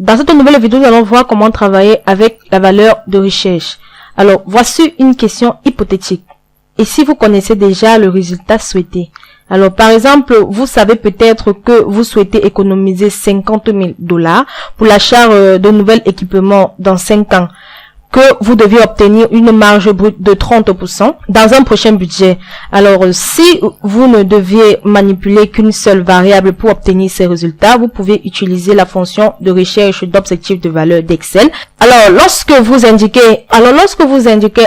Dans cette nouvelle vidéo, nous allons voir comment travailler avec la valeur de recherche. Alors, voici une question hypothétique. Et si vous connaissez déjà le résultat souhaité? Alors, par exemple, vous savez peut-être que vous souhaitez économiser 50 000 $ pour l'achat de nouveaux équipements dans 5 ans, que vous devez obtenir une marge brute de 30% dans un prochain budget. Alors, si vous ne deviez manipuler qu'une seule variable pour obtenir ces résultats, vous pouvez utiliser la fonction de recherche d'objectif de valeur d'Excel. Alors, lorsque vous indiquez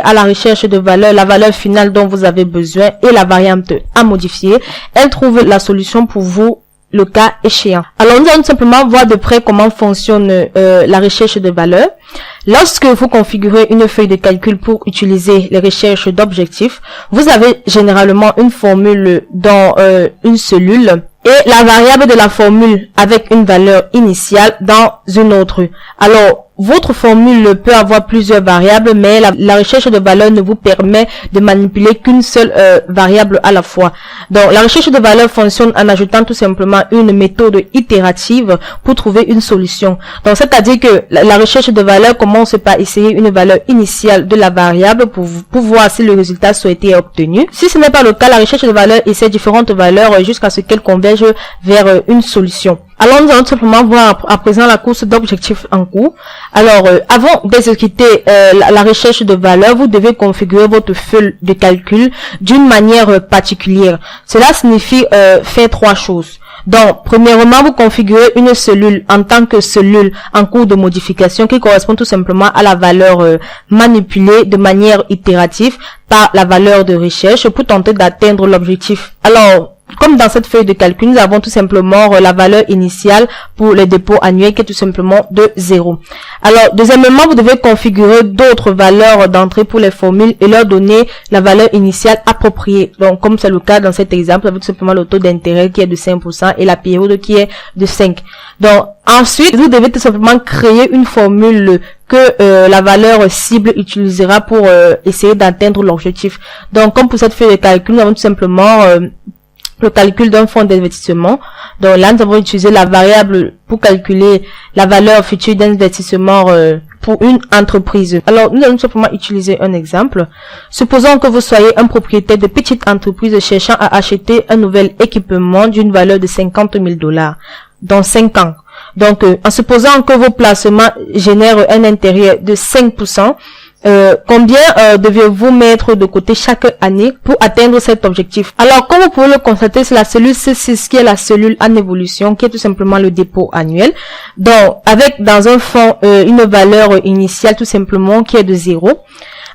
à la recherche de valeur la valeur finale dont vous avez besoin et la variable à modifier, elle trouve la solution pour vous le cas échéant. Alors, nous allons simplement voir de près comment fonctionne la recherche de valeur. Lorsque vous configurez une feuille de calcul pour utiliser les recherches d'objectifs, vous avez généralement une formule dans une cellule et la variable de la formule avec une valeur initiale dans une autre. Alors, votre formule peut avoir plusieurs variables, mais la recherche de valeur ne vous permet de manipuler qu'une seule variable à la fois. Donc, la recherche de valeur fonctionne en ajoutant tout simplement une méthode itérative pour trouver une solution. Donc, c'est-à-dire que la recherche de valeur commence par essayer une valeur initiale de la variable pour voir si le résultat souhaité est obtenu. Si ce n'est pas le cas, la recherche de valeur essaie différentes valeurs jusqu'à ce qu'elle converge vers une solution. Alors, nous allons simplement voir à présent la course d'objectifs en cours. Alors, avant d'exécuter la recherche de valeur, vous devez configurer votre feuille de calcul d'une manière particulière. Cela signifie faire 3 choses. Donc, premièrement, vous configurez une cellule en tant que cellule en cours de modification qui correspond tout simplement à la valeur manipulée de manière itérative par la valeur de recherche pour tenter d'atteindre l'objectif. Alors, comme dans cette feuille de calcul, nous avons tout simplement la valeur initiale pour le dépôt annuel qui est tout simplement de 0. Alors, deuxièmement, vous devez configurer d'autres valeurs d'entrée pour les formules et leur donner la valeur initiale appropriée. Donc, comme c'est le cas dans cet exemple, avec tout simplement le taux d'intérêt qui est de 5% et la période qui est de 5. Donc, ensuite, vous devez tout simplement créer une formule que la valeur cible utilisera pour essayer d'atteindre l'objectif. Donc, comme pour cette feuille de calcul, nous avons tout simplement le calcul d'un fonds d'investissement. Donc là, nous avons utilisé la variable pour calculer la valeur future d'investissement pour une entreprise. Alors, nous allons simplement utiliser un exemple. Supposons que vous soyez un propriétaire de petite entreprise cherchant à acheter un nouvel équipement d'une valeur de 50 000 $ dans 5 ans. Donc, en supposant que vos placements génèrent un intérêt de 5%, combien deviez-vous mettre de côté chaque année pour atteindre cet objectif? Alors, comme vous pouvez le constater, c'est la cellule C6 qui est la cellule en évolution, qui est tout simplement le dépôt annuel. Donc, avec dans un fond une valeur initiale tout simplement qui est de 0.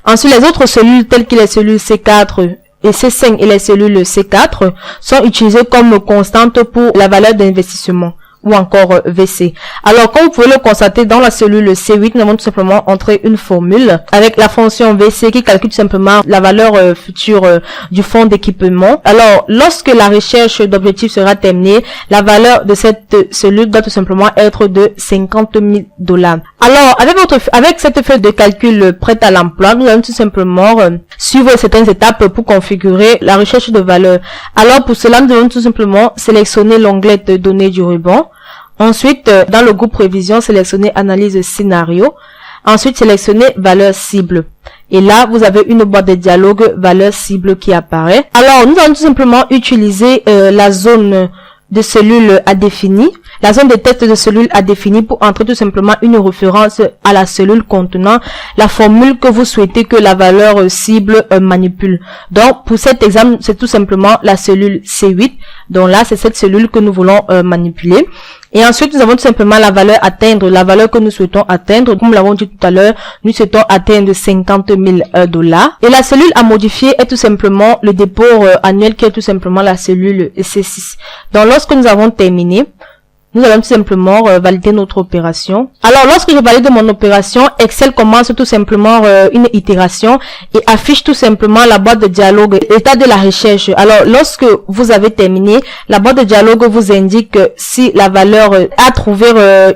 Ensuite, les autres cellules telles que les cellules C4 et C5 et les cellules C4 sont utilisées comme constantes pour la valeur d'investissement, ou encore VC. Alors, comme vous pouvez le constater dans la cellule C8, nous avons tout simplement entré une formule avec la fonction VC qui calcule tout simplement la valeur future du fonds d'équipement. Alors, lorsque la recherche d'objectifs sera terminée, la valeur de cette cellule doit tout simplement être de 50 000 $. Alors, avec cette feuille de calcul prête à l'emploi, nous allons tout simplement suivre certaines étapes pour configurer la recherche de valeur. Alors, pour cela, nous allons tout simplement sélectionner l'onglet de données du ruban. Ensuite, dans le groupe prévision, sélectionnez analyse scénario. Ensuite, sélectionnez valeur cible. Et là, vous avez une boîte de dialogue valeur cible qui apparaît. Alors, nous allons tout simplement utiliser la zone de cellule à définir, la zone de test de cellule à définir pour entrer tout simplement une référence à la cellule contenant la formule que vous souhaitez que la valeur cible manipule. Donc, pour cet exemple, c'est tout simplement la cellule C8. Donc là, c'est cette cellule que nous voulons manipuler. Et ensuite, nous avons tout simplement la valeur atteindre, la valeur que nous souhaitons atteindre. Comme nous l'avons dit tout à l'heure, nous souhaitons atteindre 50 000 $. Et la cellule à modifier est tout simplement le dépôt annuel qui est tout simplement la cellule C6. Donc, lorsque nous avons terminé, nous allons tout simplement valider notre opération. Alors, lorsque je valide mon opération, Excel commence tout simplement une itération et affiche tout simplement la boîte de dialogue, l'état de la recherche. Alors, lorsque vous avez terminé, la boîte de dialogue vous indique si la valeur a trouvé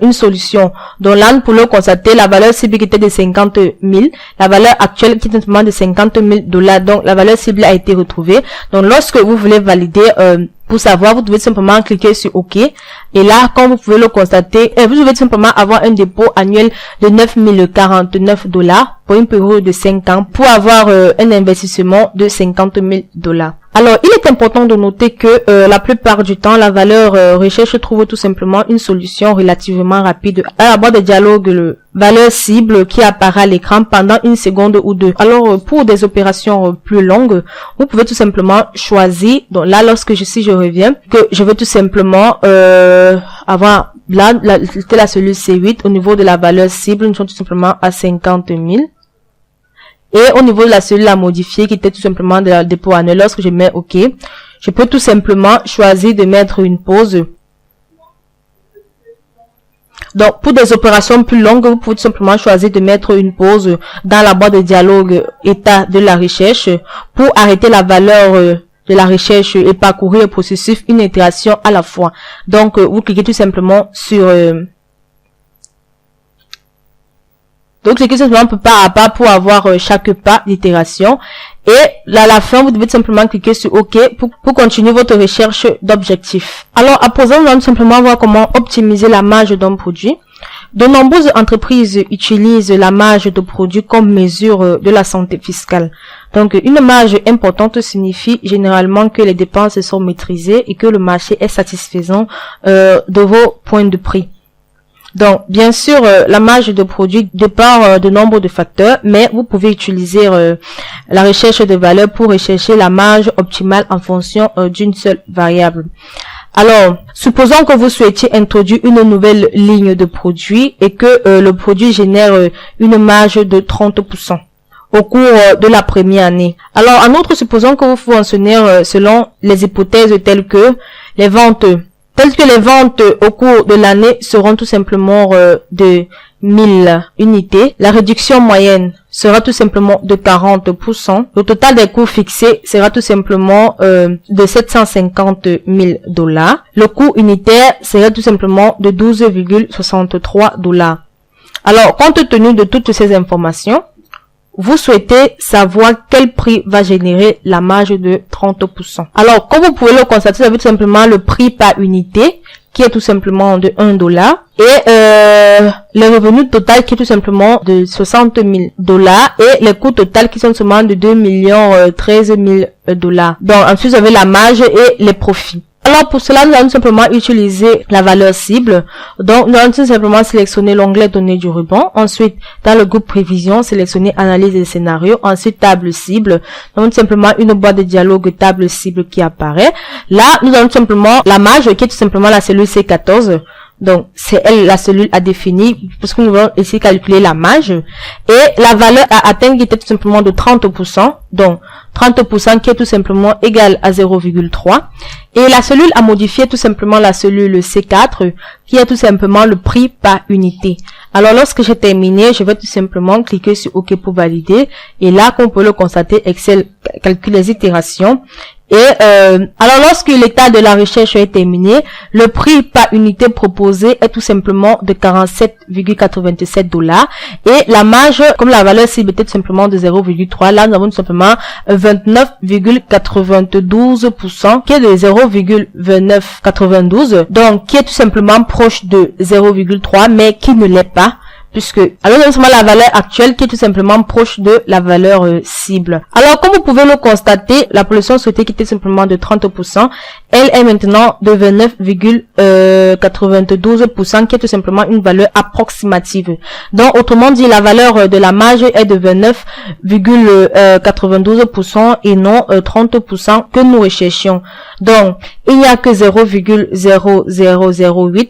une solution. Donc là, pour le constater, la valeur cible qui était de 50 000, la valeur actuelle qui est tout simplement de 50 000 $. Donc, la valeur cible a été retrouvée. Donc, lorsque vous voulez valider Pour savoir, vous devez simplement cliquer sur OK. Et là, comme vous pouvez le constater, vous devez simplement avoir un dépôt annuel de 9049 $ pour une période de 5 ans pour avoir un investissement de 50 000 $. Alors, il est important de noter que la plupart du temps, la valeur recherche trouve tout simplement une solution relativement rapide à la barre de dialogue valeur cible qui apparaît à l'écran pendant une seconde ou deux. Alors, pour des opérations plus longues, vous pouvez tout simplement choisir. Donc là, lorsque je reviens, que je veux tout simplement avoir là, c'était la cellule C8 au niveau de la valeur cible, nous sommes tout simplement à 50 000. Et au niveau de la cellule à modifier, qui était tout simplement de la dépôt annuel, lorsque je mets OK, je peux tout simplement choisir de mettre une pause. Donc, pour des opérations plus longues, vous pouvez tout simplement choisir de mettre une pause dans la barre de dialogue état de la recherche pour arrêter la valeur de la recherche et parcourir le processus une itération à la fois. Donc, vous cliquez tout simplement sur... Donc, cliquez simplement pas à pas pour avoir chaque pas d'itération. Et là, à la fin, vous devez simplement cliquer sur OK pour continuer votre recherche d'objectifs. Alors, à présent, nous allons simplement voir comment optimiser la marge d'un produit. De nombreuses entreprises utilisent la marge de produit comme mesure de la santé fiscale. Donc, une marge importante signifie généralement que les dépenses sont maîtrisées et que le marché est satisfaisant de vos points de prix. Donc, bien sûr, la marge de produit dépend de nombre de facteurs, mais vous pouvez utiliser la recherche de valeur pour rechercher la marge optimale en fonction d'une seule variable. Alors, supposons que vous souhaitiez introduire une nouvelle ligne de produit et que le produit génère une marge de 30% au cours de la première année. Alors, en outre, supposons que vous fonctionnez selon les hypothèses telles que les ventes au cours de l'année seront tout simplement de 1000 unités. La réduction moyenne sera tout simplement de 40%. Le total des coûts fixés sera tout simplement de 750 000 $. Le coût unitaire sera tout simplement de 12,63 $. Alors, compte tenu de toutes ces informations, vous souhaitez savoir quel prix va générer la marge de 30%. Alors, comme vous pouvez le constater, vous avez tout simplement le prix par unité, qui est tout simplement de 1 $, et le revenu total qui est tout simplement de 60 000 $, et les coûts total qui sont seulement de 2 13 000 $. Donc, ensuite, vous avez la marge et les profits. Alors, pour cela, nous allons simplement utiliser la valeur cible. Donc, nous allons tout simplement sélectionner l'onglet données du ruban. Ensuite, dans le groupe prévision, sélectionner analyse des scénarios. Ensuite, table cible. Donc, tout simplement une boîte de dialogue table cible qui apparaît. Là, nous avons tout simplement la marge qui est tout simplement la cellule C14. Donc, c'est elle la cellule à définir, parce que nous allons ici calculer la marge. Et la valeur à atteindre qui était tout simplement de 30%. Donc, 30% qui est tout simplement égal à 0,3. Et la cellule à modifier tout simplement la cellule C4 qui est tout simplement le prix par unité. Alors lorsque j'ai terminé, je vais tout simplement cliquer sur OK pour valider. Et là, comme on peut le constater, Excel calcule les itérations. Et alors lorsque l'état de la recherche est terminé, le prix par unité proposé est tout simplement de 47,87 $. Et la marge, comme la valeur cible était tout simplement de 0,3, là nous avons tout simplement 29,92% qui est de 0,2992, donc qui est tout simplement proche de 0,3 mais qui ne l'est pas. Puisque, alors, nous avons la valeur actuelle qui est tout simplement proche de la valeur cible. Alors, comme vous pouvez le constater, la pollution souhaitée qui était simplement de 30%, elle est maintenant de 29,92%, qui est tout simplement une valeur approximative. Donc, autrement dit, la valeur de la marge est de 29,92% et non 30% que nous recherchions. Donc, il n'y a que 0,0008.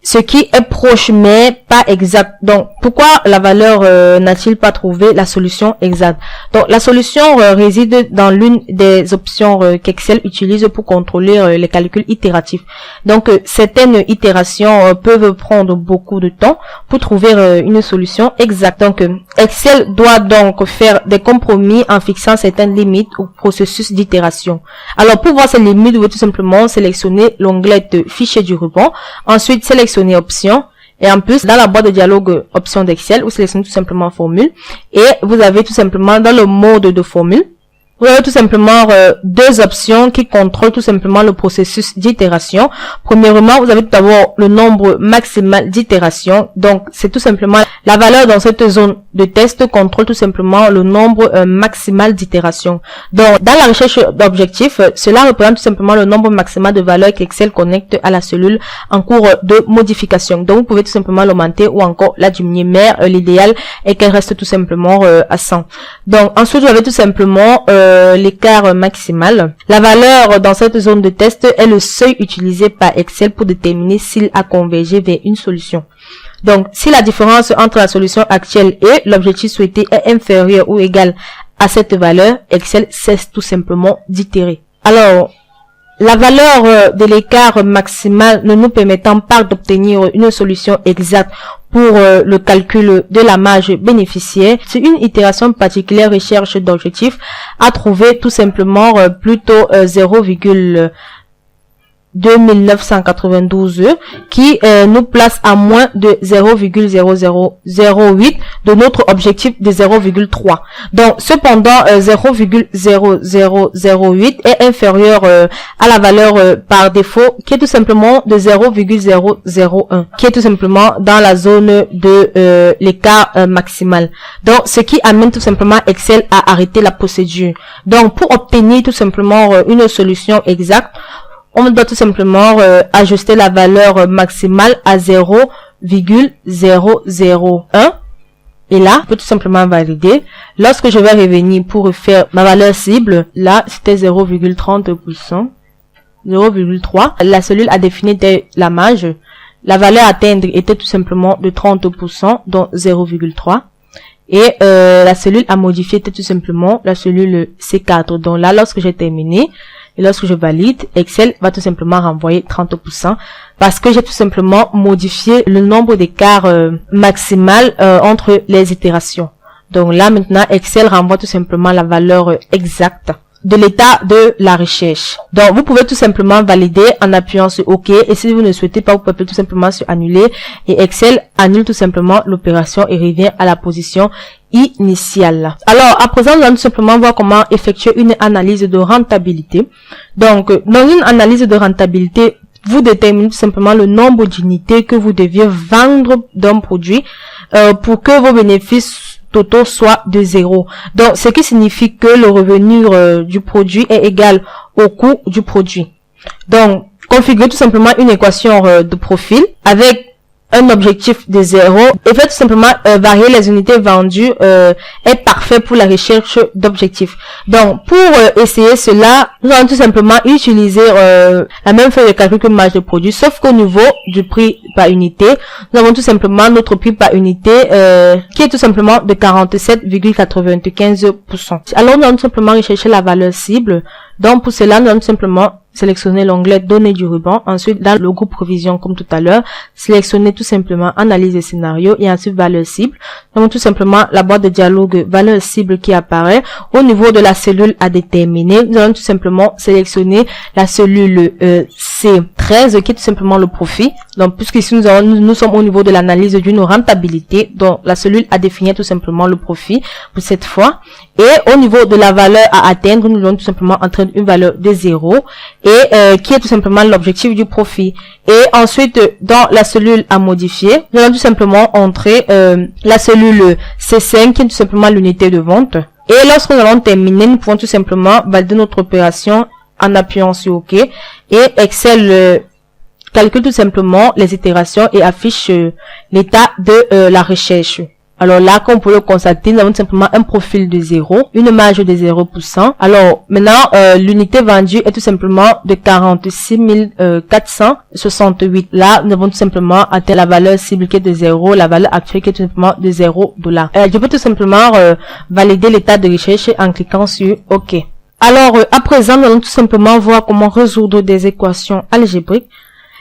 Ce qui est proche mais pas exact. Donc, pourquoi la valeur n'a-t-il pas trouvé la solution exacte? Donc, la solution réside dans l'une des options qu'Excel utilise pour contrôler les calculs itératifs. Donc, certaines itérations peuvent prendre beaucoup de temps pour trouver une solution exacte. Donc, Excel doit donc faire des compromis en fixant certaines limites au processus d'itération. Alors, pour voir ces limites, vous pouvez tout simplement sélectionner l'onglet fichier du ruban. Ensuite, sélectionner options, et en plus dans la boîte de dialogue options d'Excel, vous sélectionnez tout simplement formule, et vous avez tout simplement dans le mode de formule, Vous avez tout simplement deux options qui contrôlent tout simplement le processus d'itération. Premièrement, vous avez tout d'abord le nombre maximal d'itérations. Donc, c'est tout simplement la valeur dans cette zone de test contrôle tout simplement le nombre maximal d'itérations. Donc, dans la recherche d'objectifs, cela représente tout simplement le nombre maximal de valeurs qu'Excel connecte à la cellule en cours de modification. Donc, vous pouvez tout simplement l'augmenter ou encore la diminuer, mais l'idéal est qu'elle reste tout simplement à 100. Donc, ensuite, vous avez tout simplement l'écart maximal. La valeur dans cette zone de test est le seuil utilisé par Excel pour déterminer s'il a convergé vers une solution. Donc, si la différence entre la solution actuelle et l'objectif souhaité est inférieure ou égale à cette valeur, Excel cesse tout simplement d'itérer. Alors, la valeur de l'écart maximal ne nous permettant pas d'obtenir une solution exacte pour le calcul de la marge bénéficiaire, c'est une itération particulière recherche d'objectif à trouver tout simplement plutôt 0,2992 qui nous place à moins de 0,0008 de notre objectif de 0,3. Donc, cependant, 0,0008 est inférieur à la valeur par défaut qui est tout simplement de 0,001 qui est tout simplement dans la zone de l'écart maximal. Donc, ce qui amène tout simplement Excel à arrêter la procédure. Donc, pour obtenir tout simplement une solution exacte, on doit tout simplement ajuster la valeur maximale à 0,001 et là, je peux tout simplement valider. Lorsque je vais revenir pour refaire ma valeur cible, là, c'était 0,30%, 0,3. La cellule a défini la marge. La valeur à atteindre était tout simplement de 30%, donc 0,3. Et la cellule à modifier était tout simplement la cellule C4. Donc là, lorsque j'ai terminé, et lorsque je valide, Excel va tout simplement renvoyer 30% parce que j'ai tout simplement modifié le nombre d'écarts maximal entre les itérations. Donc là, maintenant, Excel renvoie tout simplement la valeur exacte de l'état de la recherche. Donc, vous pouvez tout simplement valider en appuyant sur OK. Et si vous ne souhaitez pas, vous pouvez tout simplement sur annuler. Et Excel annule tout simplement l'opération et revient à la position initiale. Alors, à présent, nous allons tout simplement voir comment effectuer une analyse de rentabilité. Donc, dans une analyse de rentabilité, vous déterminez tout simplement le nombre d'unités que vous deviez vendre d'un produit pour que vos bénéfices totaux soit de 0. Donc, ce qui signifie que le revenu du produit est égal au coût du produit. Donc, configurez tout simplement une équation de profil avec un objectif de 0 et fait tout simplement varier les unités vendues est parfait pour la recherche d'objectifs. Donc, pour essayer cela, nous allons tout simplement utiliser la même feuille de calcul que marge de produit, sauf qu'au niveau du prix par unité, nous avons tout simplement notre prix par unité qui est tout simplement de 47,95%. Alors, nous allons tout simplement rechercher la valeur cible. Donc, pour cela, nous allons tout simplement sélectionner l'onglet données du ruban. Ensuite, dans le groupe provision, comme tout à l'heure, sélectionner tout simplement analyse des scénarios et ensuite valeur cible. Donc, tout simplement la boîte de dialogue valeur cible qui apparaît au niveau de la cellule à déterminer. Nous allons tout simplement sélectionner la cellule C13 qui est tout simplement le profit. Donc, puisqu'ici nous sommes au niveau de l'analyse d'une rentabilité, donc la cellule à définir tout simplement le profit pour cette fois. Et au niveau de la valeur à atteindre, nous allons tout simplement entrer une valeur de 0 et qui est tout simplement l'objectif du profit. Et ensuite, dans la cellule à modifier, nous allons tout simplement entrer la cellule C5 qui est tout simplement l'unité de vente. Et lorsque nous allons terminer, nous pouvons tout simplement valider notre opération en appuyant sur OK. Et Excel calcule tout simplement les itérations et affiche l'état de la recherche. Alors là, comme vous pouvez le constater, nous avons tout simplement un profil de 0, une marge de 0%. Alors maintenant, l'unité vendue est tout simplement de 46 468. Là, nous avons tout simplement atteint la valeur cible qui est de 0, la valeur actuelle qui est tout simplement de $0. Je peux tout simplement valider l'état de recherche en cliquant sur OK. Alors, à présent, nous allons tout simplement voir comment résoudre des équations algébriques.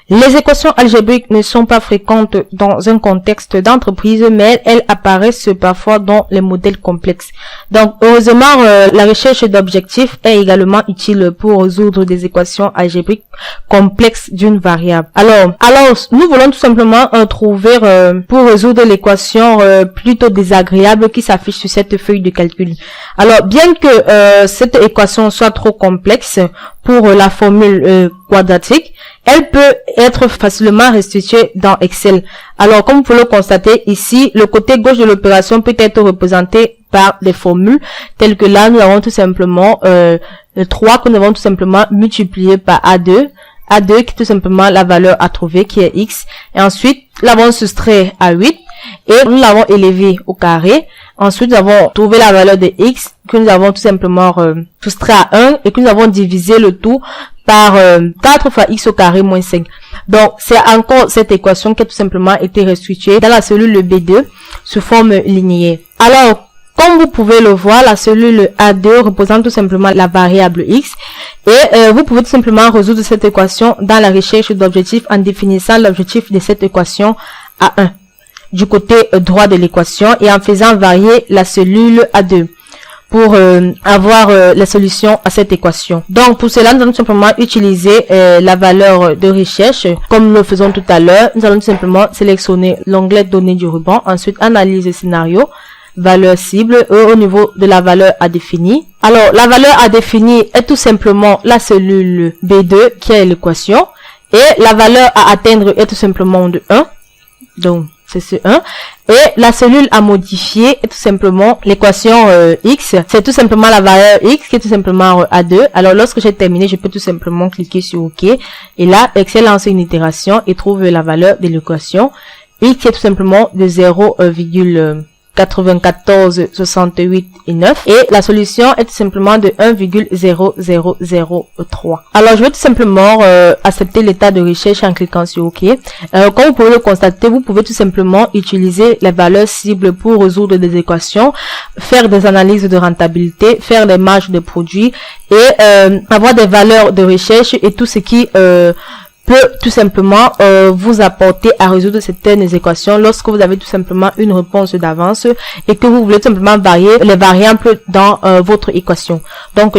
Les équations algébriques ne sont pas fréquentes dans un contexte d'entreprise, mais elles apparaissent parfois dans les modèles complexes. Donc, heureusement, la recherche d'objectifs est également utile pour résoudre des équations algébriques complexes d'une variable. Alors, nous voulons tout simplement trouver pour résoudre l'équation plutôt désagréable qui s'affiche sur cette feuille de calcul. Alors, bien que cette équation soit trop complexe pour la formule quadratique, elle peut être facilement restituée dans Excel. Alors, comme vous pouvez le constater ici, le côté gauche de l'opération peut être représenté par des formules telles que là, nous avons tout simplement le 3 que nous avons tout simplement multiplié par A2 qui est tout simplement la valeur à trouver qui est X. Et ensuite, nous l'avons soustrait à 8 et nous l'avons élevé au carré. Ensuite, nous avons trouvé la valeur de X que nous avons tout simplement soustrait à 1 et que nous avons divisé le tout par 4 fois X au carré moins 5. Donc, c'est encore cette équation qui a tout simplement été restituée dans la cellule B2 sous forme linéaire. Alors, comme vous pouvez le voir, la cellule A2 représente tout simplement la variable X et vous pouvez tout simplement résoudre cette équation dans la recherche d'objectifs en définissant l'objectif de cette équation à 1 du côté droit de l'équation et en faisant varier la cellule A2 pour avoir la solution à cette équation. Donc, pour cela, nous allons tout simplement utiliser la valeur de recherche comme nous le faisons tout à l'heure. Nous allons tout simplement sélectionner l'onglet données du ruban, ensuite analyse le scénario, valeur cible et au niveau de la valeur à définir. Alors, la valeur à définir est tout simplement la cellule B2 qui est l'équation et la valeur à atteindre est tout simplement de 1. Donc, c'est ce 1. Et la cellule à modifier est tout simplement l'équation X. C'est tout simplement la valeur X qui est tout simplement A2. Alors, lorsque j'ai terminé, je peux tout simplement cliquer sur OK. Et là, Excel lance une itération et trouve la valeur de l'équation X qui est tout simplement de 0,94, 68 et 9 et la solution est tout simplement de 1,0003. Alors je vais tout simplement accepter l'état de recherche en cliquant sur OK. Comme vous pouvez le constater, vous pouvez tout simplement utiliser les valeurs cibles pour résoudre des équations, faire des analyses de rentabilité, faire des marges de produits et avoir des valeurs de recherche et tout ce qui peut tout simplement vous apporter à résoudre certaines équations lorsque vous avez tout simplement une réponse d'avance et que vous voulez tout simplement varier les variables dans votre équation. Donc